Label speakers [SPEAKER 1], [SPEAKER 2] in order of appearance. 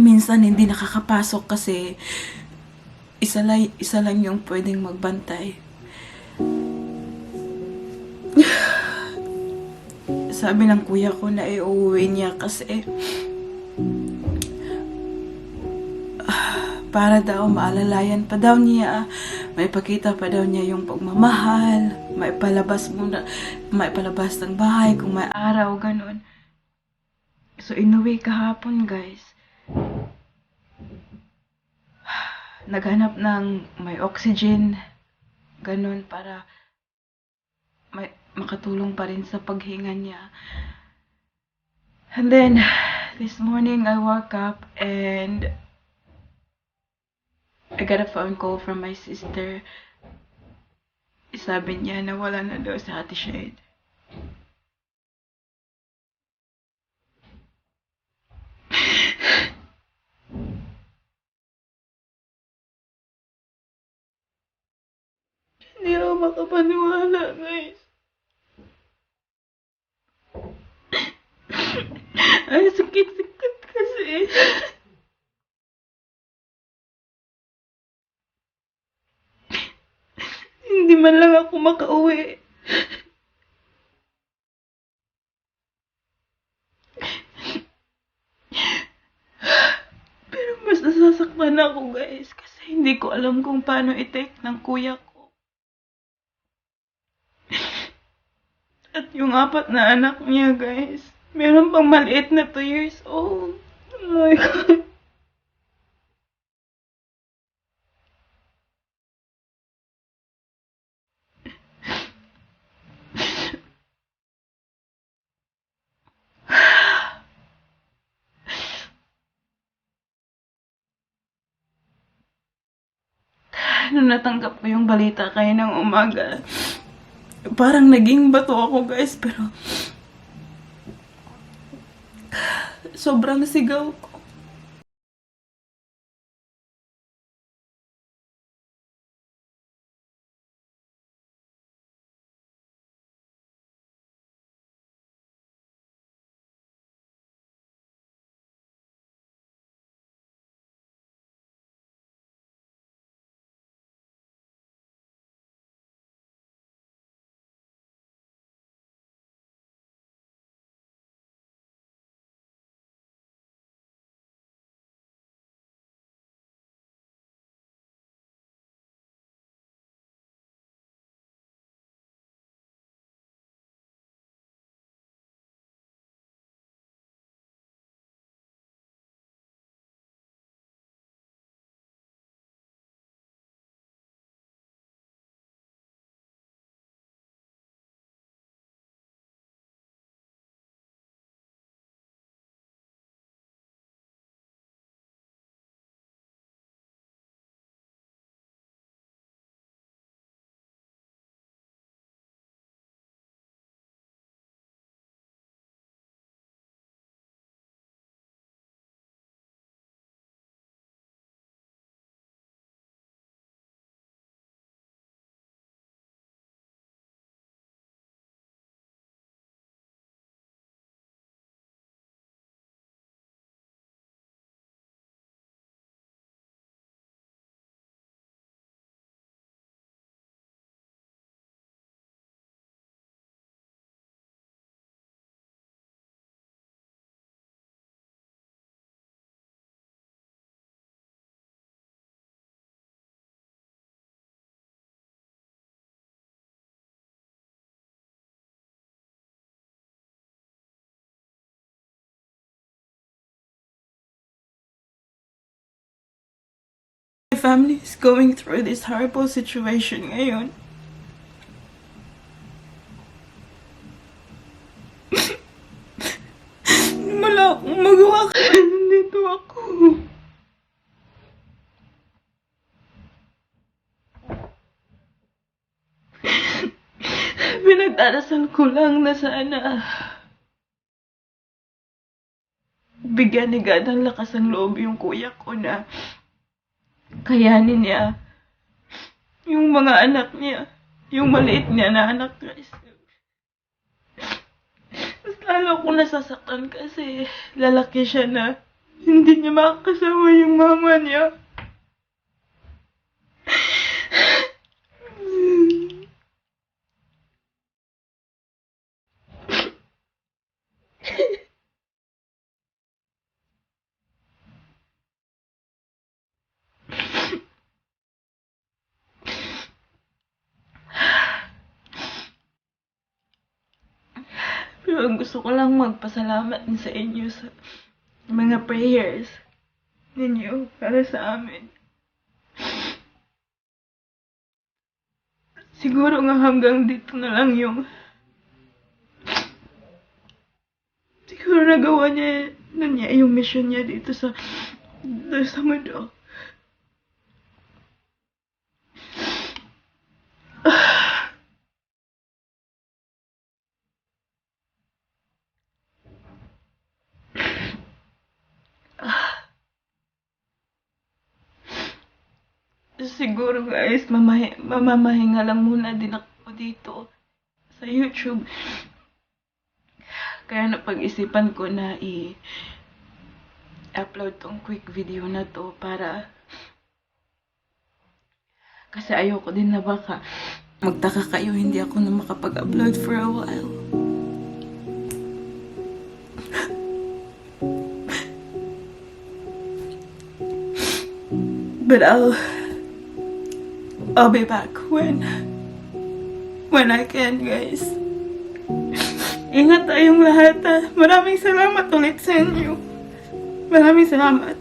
[SPEAKER 1] minsan hindi nakakapasok kasi isa lang yung pwedeng magbantay. Sabi ng kuya ko na iuwi niya kasi para daw maalalayan pa daw niya, may pakita pa daw niya yung pagmamahal, may palabas ng bahay kung may araw, ganun. So, inuwi kahapon, guys. Naghanap ng may oxygen, ganun, para makatulong pa rin sa paghinga niya. And then, this morning, I woke up and I got a phone call from my sister. Sabi niya na wala na daw sa Ate Shade. Hindi ako makapaniwala, guys. Ay, sakit-sakit kasi. Hindi man lang ako makauwi. Pero mas nasasaktan ako, guys, kasi hindi ko alam kung paano i-take ng kuya ko. At yung 4 na anak niya, guys, meron pang maliit na 2 years old. Oh my God. Nung natanggap ko yung balita kayo ng umaga, parang naging bato ako, guys, pero sobrang sigaw ko. My family is going through this horrible situation ngayon. Wala akong magawa kaya nandito ako. Pinagdarasal ko lang na sana bigyan ni God ng lakas ng loob yung kuya ko na kayanin niya yung mga anak niya, yung maliit niya na anak, guys. Mas lalo akong nasasaktan kasi lalaki siya na hindi niya makakasama yung mama niya. Pero gusto ko lang magpasalamat din sa inyo sa mga prayers ninyo para sa amin. Siguro nga hanggang dito na lang yung siguro nagawa niya yung mission niya dito sa mundo. Siguro guys, mamamahinga lang muna din ako dito sa YouTube. Kaya napag-isipan ko na i-upload tong quick video na to para kasi ayoko din na baka magtaka kayo hindi ako na makapag-upload for a while. But I'll be back when I can, guys. Ingat tayong lahat. Maraming salamat ulit sa inyo. Maraming salamat.